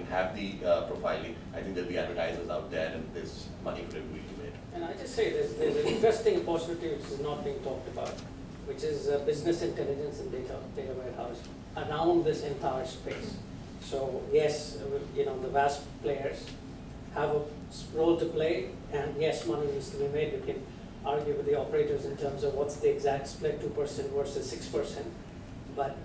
have the profiling, I think there'll be advertisers out there and there's money for everybody to make. And I just say there's an interesting opportunity which is not being talked about, which is business intelligence and data warehouse around this entire space. So yes, you know, the vast players have a role to play, and yes, money needs to be made. You can argue with the operators in terms of what's the exact split, 2% versus 6%, but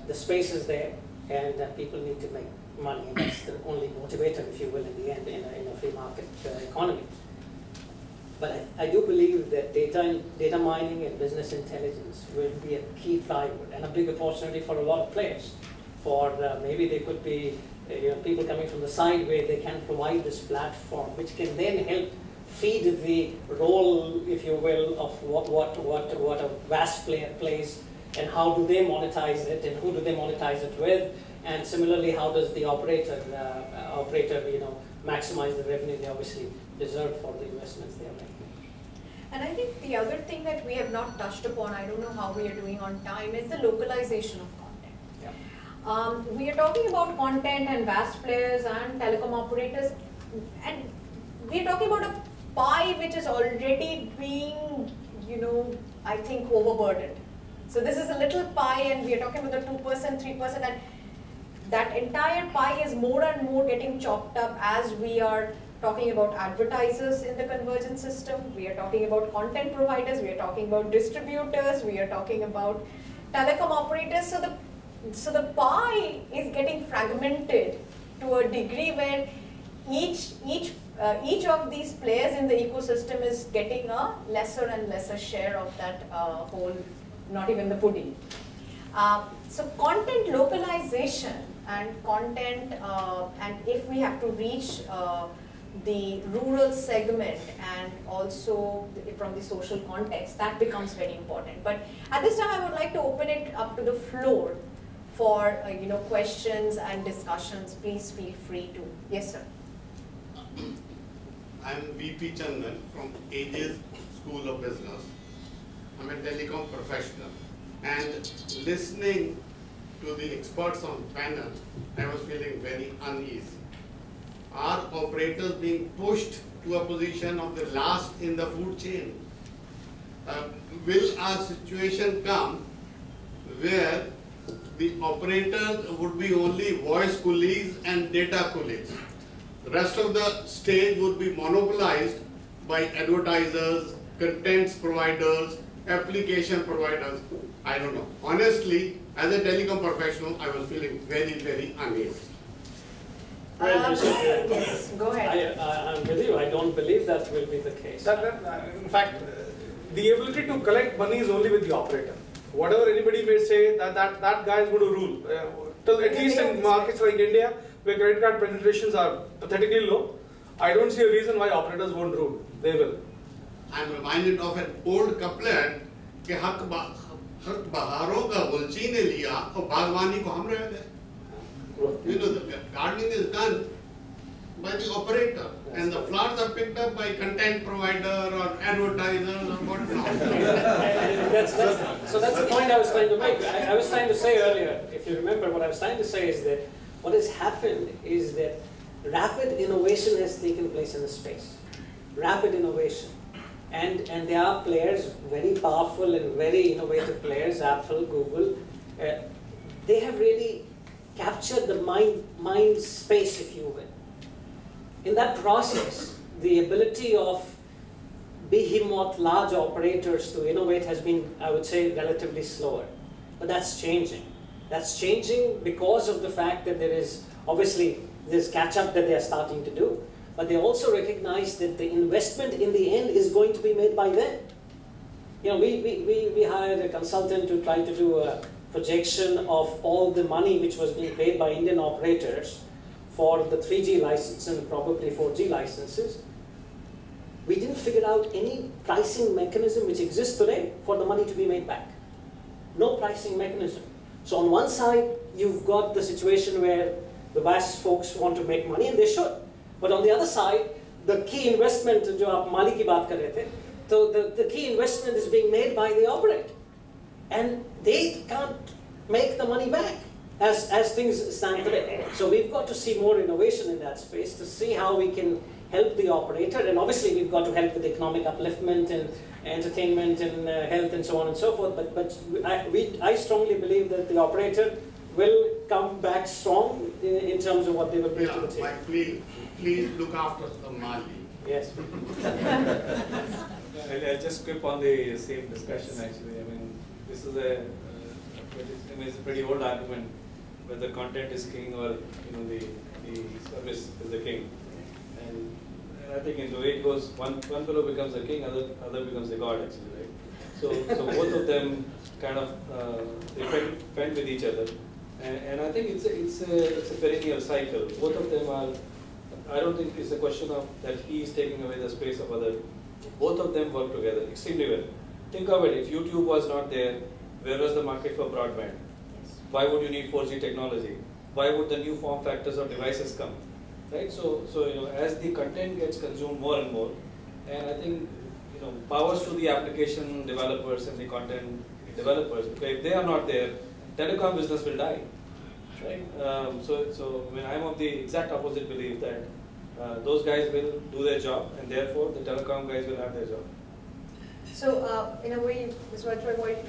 the space is there, and people need to make money, and that's the only motivator, if you will, in the end, in a free market economy. But I do believe that data mining and business intelligence will be a key driver and a big opportunity for a lot of players. For maybe they could be people coming from the side where they can provide this platform, which can then help feed the role, if you will, of what a vast player plays, and how do they monetize it, and who do they monetize it with, and similarly, how does the operator maximize the revenue they obviously deserve for the investments they are making. And I think the other thing that we have not touched upon, I don't know how we are doing on time, is the localization of content. Yeah. We are talking about content and vast players and telecom operators, and we are talking about a pie which is already being, I think, overburdened. So this is a little pie, and we are talking about the 2%, 3%, and that entire pie is more and more getting chopped up as we are talking about advertisers in the convergence system, we are talking about content providers, we are talking about distributors, we are talking about telecom operators. So the pie is getting fragmented to a degree where each of these players in the ecosystem is getting a lesser and lesser share of that whole, not even the pudding. So content localization and content, and if we have to reach the rural segment and also from the social context, that becomes very important. But at this time, I would like to open it up to the floor for questions and discussions. Please feel free to. Yes, sir. I'm VP Chandan from Aegis School of Business. I'm a telecom professional, and listening to the experts on the panel, I was feeling very uneasy. Are operators being pushed to a position of the last in the food chain? Will a situation come where the operators would be only voice coolies and data coolies? The rest of the stage would be monopolized by advertisers, content providers, application providers. I don't know. Honestly, as a telecom professional, I was feeling very, very uneasy. Yes, go ahead. I'm with you. I don't believe that will be the case. In fact, the ability to collect money is only with the operator. Whatever anybody may say, that guy is going to rule. At least in markets like India, where credit card penetrations are pathetically low, I don't see a reason why operators won't rule. They will. I'm reminded of an old couplet कि हक बहारों का गुलची ने लिया और बागवानी को हम रह गए. The gardening is done by the operator, and the flowers are picked up by content provider or advertisers or whatnot. So that's the point I was trying to make. I was trying to say earlier, if you remember, what I was trying to say is that what has happened is that rapid innovation has taken place in the space. Rapid innovation. And there are players, very powerful and very innovative players, Apple, Google. They have really captured the mind space, if you will. In that process, the ability of behemoth large operators to innovate has been, I would say, relatively slower. But that's changing. That's changing because of the fact that there is obviously this catch-up that they are starting to do. But they also recognize that the investment in the end is going to be made by them. We hired a consultant to try to do a projection of all the money which was being paid by Indian operators for the 3G license and probably 4G licenses. We didn't figure out any pricing mechanism which exists today for the money to be made back. No pricing mechanism. So on one side, you've got the situation where the vast folks want to make money, and they should. But on the other side, the key investment, जो आप माली की बात कर रहे थे, so the key investment is being made by the operator. And they can't make the money back. as things stand today. So we've got to see more innovation in that space to see how we can help the operator, and obviously we've got to help with economic upliftment and entertainment and health and so on and so forth, but I strongly believe that the operator will come back strong in terms of what they will bring to the table. Like please look after the Mali. Yes. I'll just skip on the same discussion actually. I mean, this is it's a pretty old argument whether content is king or the service is the king. And I think in the way it goes, one fellow becomes a king, other becomes a god actually, right? So both of them kind of they fend with each other, and I think it's a perennial cycle. Both of them are. I don't think it's a question of that he is taking away the space of other. Both of them work together extremely well. Think of it, if YouTube was not there, where was the market for broadband? Why would you need 4G technology? Why would the new form factors of devices come? Right? So as the content gets consumed more and more, and I think powers to the application developers and the content developers, because if they are not there, telecom business will die. Right? So I mean, I'm of the exact opposite belief that those guys will do their job, and therefore the telecom guys will have their job. So in a way,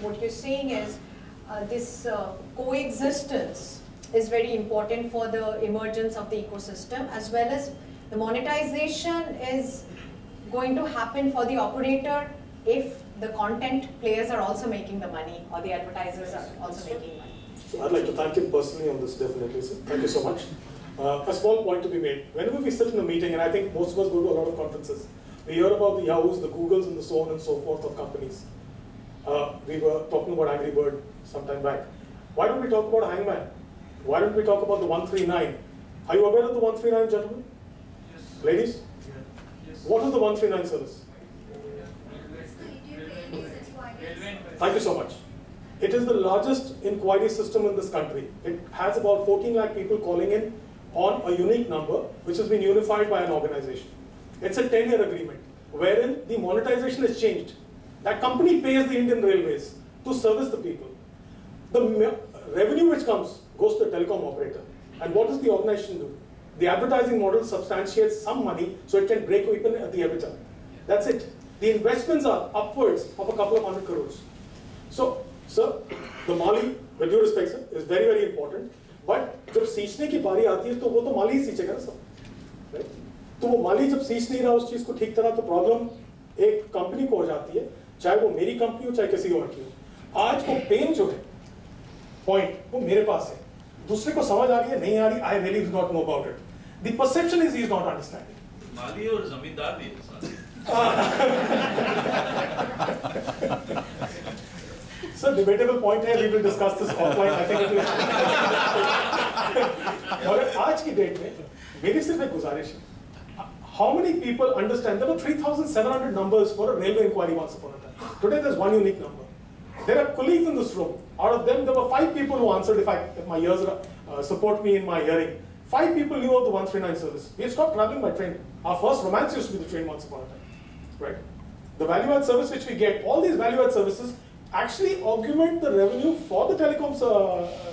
what you're saying is this coexistence is very important for the emergence of the ecosystem, as well as the monetization is going to happen for the operator if the content players are also making the money, or the advertisers are also making money. So I'd like to thank him personally on this, definitely, sir. Thank you so much. A small point to be made. Whenever we sit in a meeting, and I think most of us go to a lot of conferences, we hear about the Yahoos, the Googles, and the so on and so forth of companies. We were talking about Angry Bird some time back. Why don't we talk about Hangman? Why don't we talk about the 139? Are you aware of the 139, gentlemen? Yes. Ladies? Yes. What is the 139 service? Thank you so much. It is the largest inquiry system in this country. It has about 14 lakh people calling in on a unique number, which has been unified by an organization. It's a 10-year agreement, wherein the monetization is changed. That company pays the Indian Railways to service the people. The revenue which comes goes to the telecom operator. And what does the organization do? The advertising model substantiates some money so it can break even at the EBITDA. That's it. The investments are upwards of a couple of 100 crores. So, sir, the Mali, with due respect, sir, is very, very important. But जब सींचने की बारी आती है तो वो तो माली ही सींचेगा ना sir, right? तो वो माली जब सींच नहीं रहा उस चीज को ठीक तरह, तो प्रॉब्लम एक कंपनी को हो जाती है, चाहे वो मेरी कंपनी हो चाहे किसी और की हो। आज वो पेन जो है, पॉइंट वो मेरे पास है, दूसरे को समझ आ रही है नहीं आ रही, I really do not know about it. The perception is he is not understanding. माली और जमींदार भी है। Sir, debatable point है, we will discuss this offline. I think it will. और आज की डेट में मेरी सिर्फ एक गुजारिश है. How many people understand? There were 3,700 numbers for a railway inquiry once upon a time. Today there's one unique number. There are colleagues in this room. Out of them, there were 5 people who answered. If my ears support me in my hearing, 5 people knew of the 139 service. We have stopped traveling by train. Our first romance used to be the train once upon a time. Right? The value-add service which we get, all these value-add services actually augment the revenue for the telecom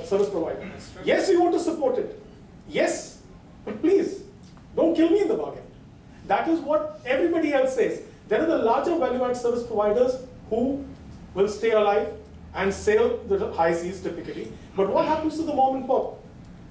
service provider. Yes, we want to support it. Yes, but please, don't kill me in the bargain. That is what everybody else says. There are the larger value-add service providers who will stay alive and sail the high seas typically. But what happens to the mom and pop?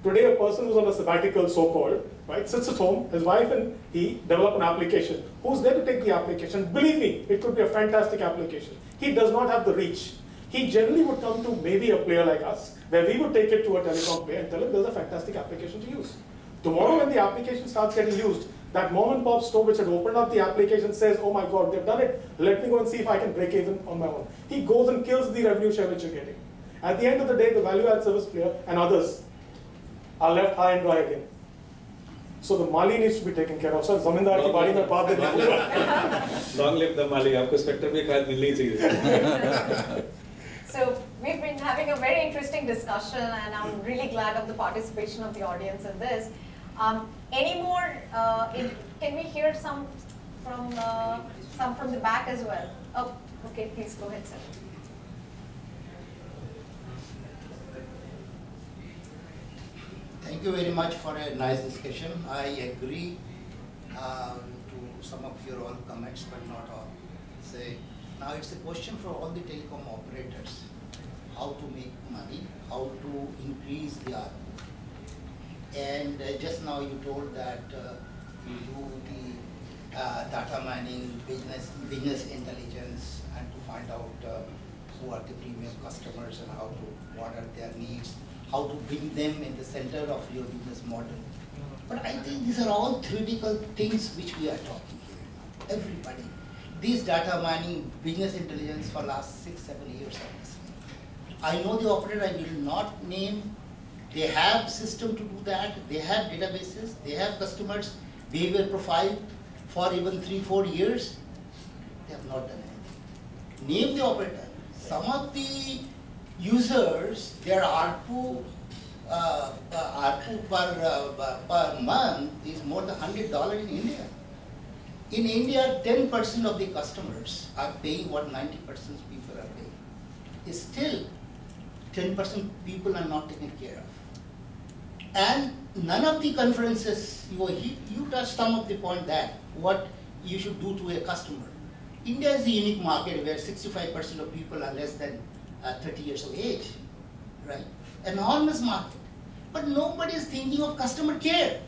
Today, a person who's on a sabbatical, so-called, right, sits at home, his wife and he develop an application. Who's there to take the application? Believe me, it could be a fantastic application. He does not have the reach. He generally would come to maybe a player like us, where we would take it to a telecom player and tell him there's a fantastic application to use. Tomorrow when the application starts getting used, that mom and pop store which had opened up the application says, oh my God, they've done it. Let me go and see if I can break even on my own. He goes and kills the revenue share which you're getting. At the end of the day, the value-add service player and others are left high and dry again. So the Mali needs to be taken care of. Sir, zamindar ki bari mein baat de. Long live the Mali. आपको spectrum में खाद मिलनी चाहिए. So we've been having a very interesting discussion, and I'm really glad of the participation of the audience in this. Any more? Can we hear some from the back as well? Oh, okay. Please go ahead, sir. Thank you very much for a nice discussion. I agree to some of your all comments, but not all. Now it's a question for all the telecom operators: how to make money, how to increase the ARPU. And just now you told that you do the data mining, business intelligence, and to find out who are the premium customers and what are their needs, how to bring them in the center of your business model. But I think these are all theoretical things which we are talking here. Everybody. These data mining, business intelligence for last 6-7 years I'm listening. I know the operator, I will not name. They have system to do that. They have databases. They have customers' behavior profile for even 3-4 years. They have not done anything. Name the operator. Some of the users, their ARPU per month is more than $100 in India. In India, 10% of the customers are paying what 90% people are paying. Still, 10% people are not taken care of. And none of the conferences, you touched some of the point that what you should do to a customer. India is a unique market where 65% of people are less than 30 years of age, right? Enormous market. But nobody is thinking of customer care.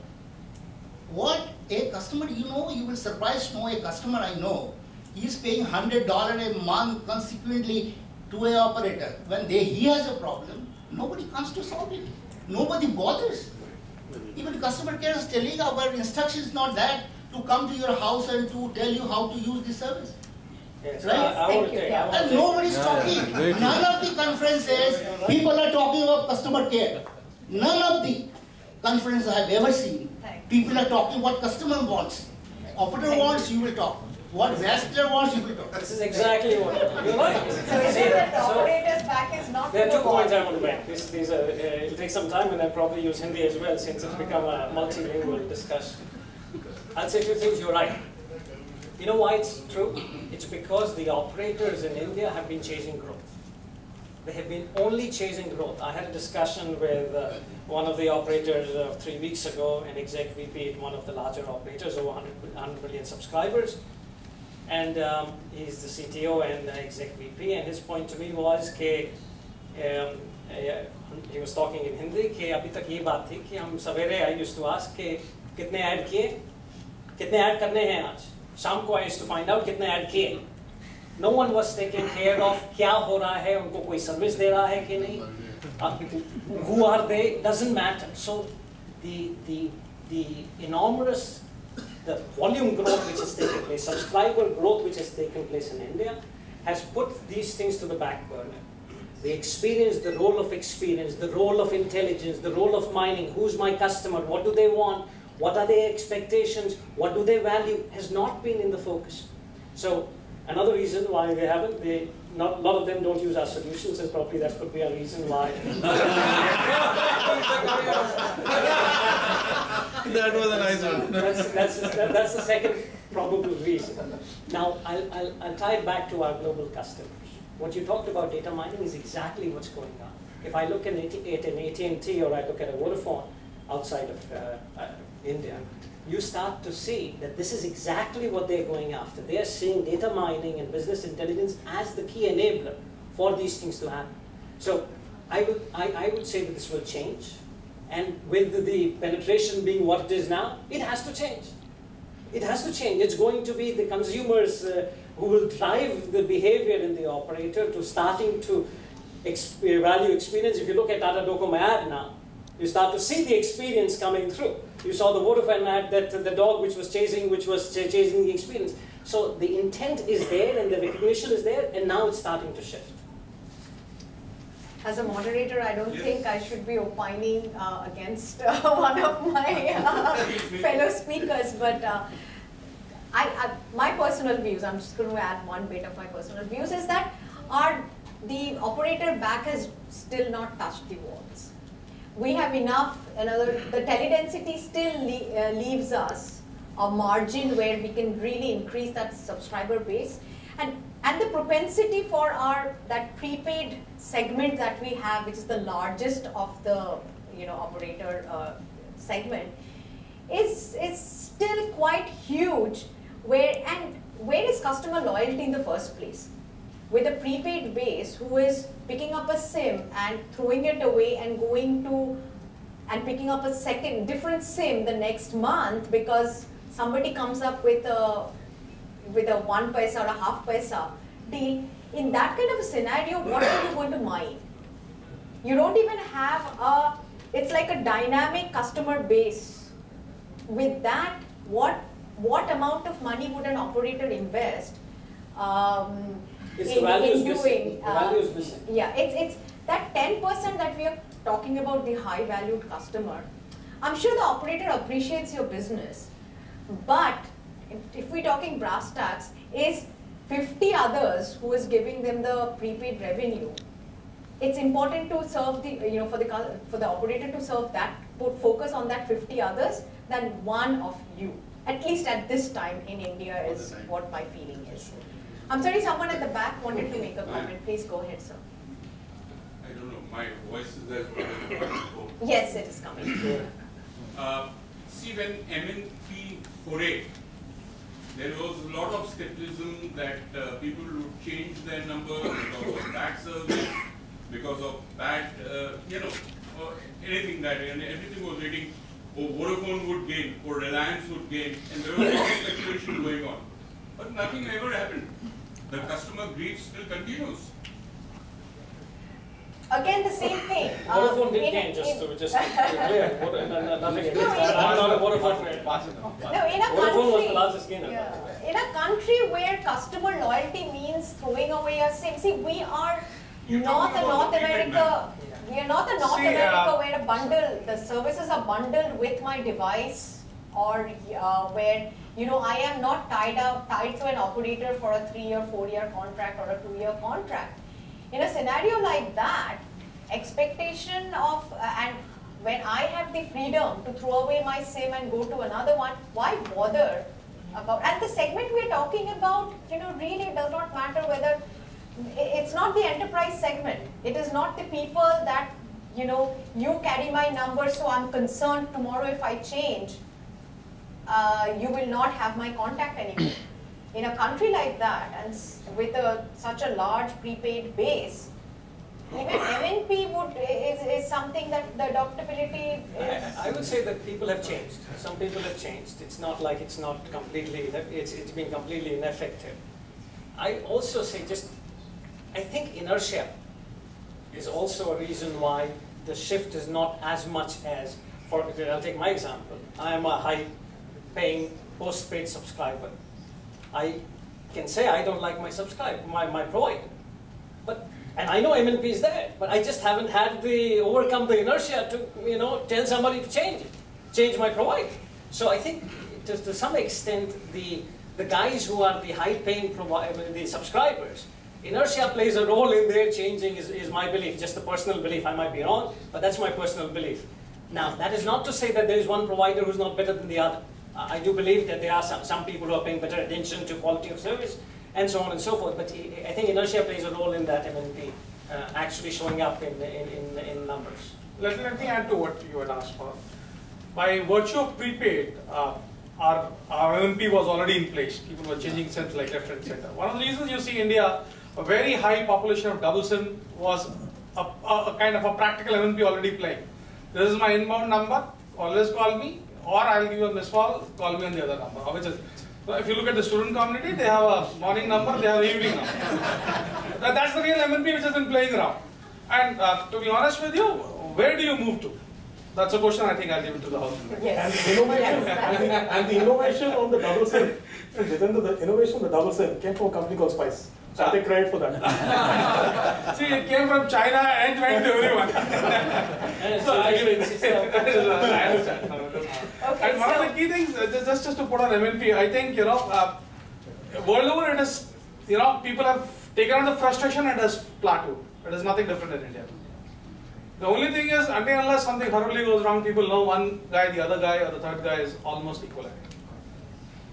What a customer, you will surprise to know a customer I know, he is paying $100 a month consequently to an operator. When he has a problem, nobody comes to solve it. Nobody bothers. Even customer care is telling our instructions not that to come to your house and to tell you how to use the service. Yes, right? And nobody's talking. None of the conferences, people are talking about customer care. None of the conferences I have ever seen, people are talking what customer wants. Operator wants, you will talk. What VAS player wants, you will talk. This is exactly what you're right. So is it that the operator's back is not there are 2 points I want to make. It'll take some time, and I'll probably use Hindi as well since it's become a multilingual discussion. I'll say 2 things. You're right. You know why it's true? It's because the operators in India have been chasing growth. They have been only chasing growth. I had a discussion with one of the operators 3 weeks ago, an exec VP at one of the larger operators, over 100 million subscribers. And he's the CTO and exec VP, and his point to me was that he was talking in Hindi, कि अभी तक ये बात थी कि हम सवेरे I used to ask कि कितने ऐड किए, कितने ऐड करने हैं आज, शाम को I used to find out कितने ऐड किए. No one was taking care of क्या हो रहा है, उनको कोई सर्विस दे रहा है कि नहीं, who are they, doesn't matter. So the enormous, the volume growth which has taken place, subscriber growth which has taken place in India has put these things to the back burner. The experience, the role of experience, the role of intelligence, the role of mining, who's my customer, what do they want, what are their expectations, what do they value, has not been in the focus. So another reason why they haven't, a lot of them don't use our solutions, and probably that could be a reason why. That was a nice one. That's the second probable reason. Now, I'll tie it back to our global customers. What you talked about data mining is exactly what's going on. If I look at an AT&T or I look at a Vodafone outside of India, you start to see that this is exactly what they're going after. They're seeing data mining and business intelligence as the key enabler for these things to happen. So I would say that this will change. And with the penetration being what it is now, it has to change. It has to change. It's going to be the consumers who will drive the behavior in the operator to starting to value experience. If you look at Tata Docomo ad now, you start to see the experience coming through. You saw the Vodafone ad that the dog which was chasing the experience. So the intent is there and the recognition is there, and now it's starting to shift. As a moderator, I don't think I should be opining against one of my fellow speakers, but my personal views, I'm just going to add one bit of my personal views, is that the operator back has still not touched the walls. We have enough, the teledensity still leaves us a margin where we can really increase that subscriber base. And the propensity for that prepaid segment that we have, which is the largest of the operator segment is still quite huge. Where is customer loyalty in the first place? With a prepaid base who is picking up a SIM and throwing it away and picking up a different SIM the next month because somebody comes up with a 1 paisa or a half paisa deal. In that kind of a scenario, what are you going to mine? You don't even have it's like a dynamic customer base. With that, what amount of money would an operator invest The value is missing. Yeah, it's that 10% that we are talking about, the high valued customer. I'm sure the operator appreciates your business, but if we're talking brass tacks, is 50 others who is giving them the prepaid revenue. It's important to serve for the operator to serve that, put focus on that 50 others than one of you. At least at this time in India is what my feeling is. I'm sorry, someone at the back wanted to make a comment. Please go ahead, sir. I don't know, my voice is as good as the phone. Yes, it is coming. See, when MNP foray, there was a lot of skepticism that people would change their number because of bad service, because of bad, anything that, and everything was waiting. Or Vodafone would gain, or Reliance would gain, and there was a lot of speculation going on. But nothing ever happened. The customer grief still continues. Again, the same thing. Vodafone did gain, just to be clear. Nothing against that. I'm not a Vodafone fan. No, in a Vodafone was the country, largest gainer. in a country where customer loyalty means throwing away a SIM. See, we are not a North America. We are not a North America where a bundle, the services are bundled with my device, or where I am not tied to an operator for a 3 or 4 year contract or a 2 year contract. In a scenario like that, expectation of and when I have the freedom to throw away my SIM and go to another one, why bother about? And the segment we are talking about, really does not matter whether. It's not the enterprise segment. It is not the people that, you carry my number, so I'm concerned tomorrow if I change, you will not have my contact anymore. In a country like that, and with such a large prepaid base, even MNP is something that the adoptability is. I would say that people have changed. Some people have changed. It's not like it's not completely, it's been completely ineffective. I also say I think inertia is also a reason why the shift is not as much as, I'll take my example. I am a high-paying post-paid subscriber. I can say I don't like my provider, and I know MNP is there, but I just haven't had overcome the inertia to tell somebody to change my provider. So I think to some extent the guys who are the high-paying the subscribers, inertia plays a role in their changing is my belief, just a personal belief. I might be wrong, but that's my personal belief. Now, that is not to say that there is one provider who's not better than the other. I do believe that there are some people who are paying better attention to quality of service and so on and so forth, but I think inertia plays a role in that MNP actually showing up in numbers. Let me add to what you had asked for. By virtue of prepaid, our MNP was already in place. People were changing SIMs like left and center. One of the reasons you see India, a very high population of double SIM was a kind of a practical MNP already playing. This is my inbound number, always call me, or I'll give you a missed call me on the other number. So if you look at the student community, they have a morning number, they have an evening number. That's the real MNP which has been playing around. And to be honest with you, where do you move to? That's a question I think I'll leave it to the house. Yes. And the innovation, and the innovation on the double SIM, the innovation on the double SIM came from a company called Spice. So I take credit for that. See, it came from China and went to everyone. So I understand. Okay, And one of the key things, just to put on MNP, I think, world over it is, people have taken on the frustration and has plateaued. It is nothing different in India. The only thing is, until unless something horribly goes wrong, people know one guy, the other guy, or the third guy is almost equivalent.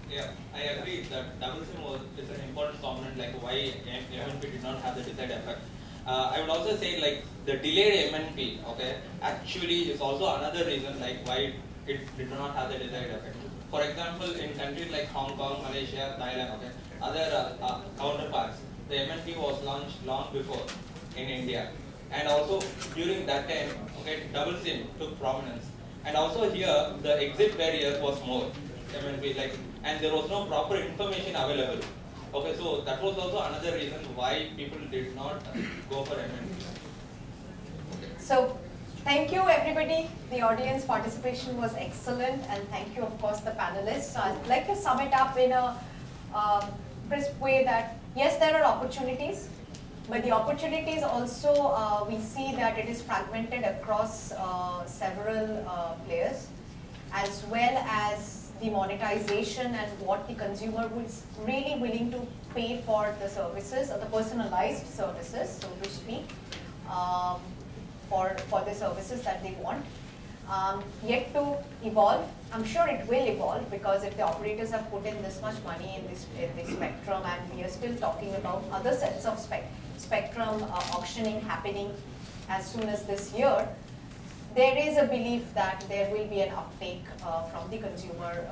Yeah, I agree that double SIM is an important component, like why MNP did not have the desired effect. I would also say like the delayed MNP, okay, actually is also another reason like why it did not have the desired effect. For example, in countries like Hong Kong, Malaysia, Thailand, okay, other counterparts, the MNP was launched long before in India. And also during that time, okay, double SIM took prominence. And also here, the exit barrier was more, MNP, like, and there was no proper information available. Okay, so that was also another reason why people did not go for MNP. So, thank you everybody. The audience participation was excellent, and thank you of course the panelists. So I'd like to sum it up in a crisp way that yes, there are opportunities, but the opportunities also we see that it is fragmented across several players, as well as the monetization and what the consumer was really willing to pay for the services, or the personalized services, so to speak, for the services that they want. Yet to evolve. I'm sure it will evolve, because if the operators have put in this much money in this spectrum, and we are still talking about other sets of spectrum auctioning happening as soon as this year, there is a belief that there will be an uptake from the consumer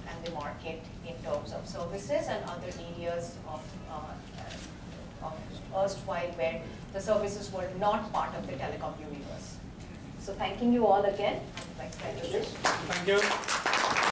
and the market in terms of services and other areas of erstwhile where the services were not part of the telecom universe. So thanking you all again. I'd like to end this. Thank you.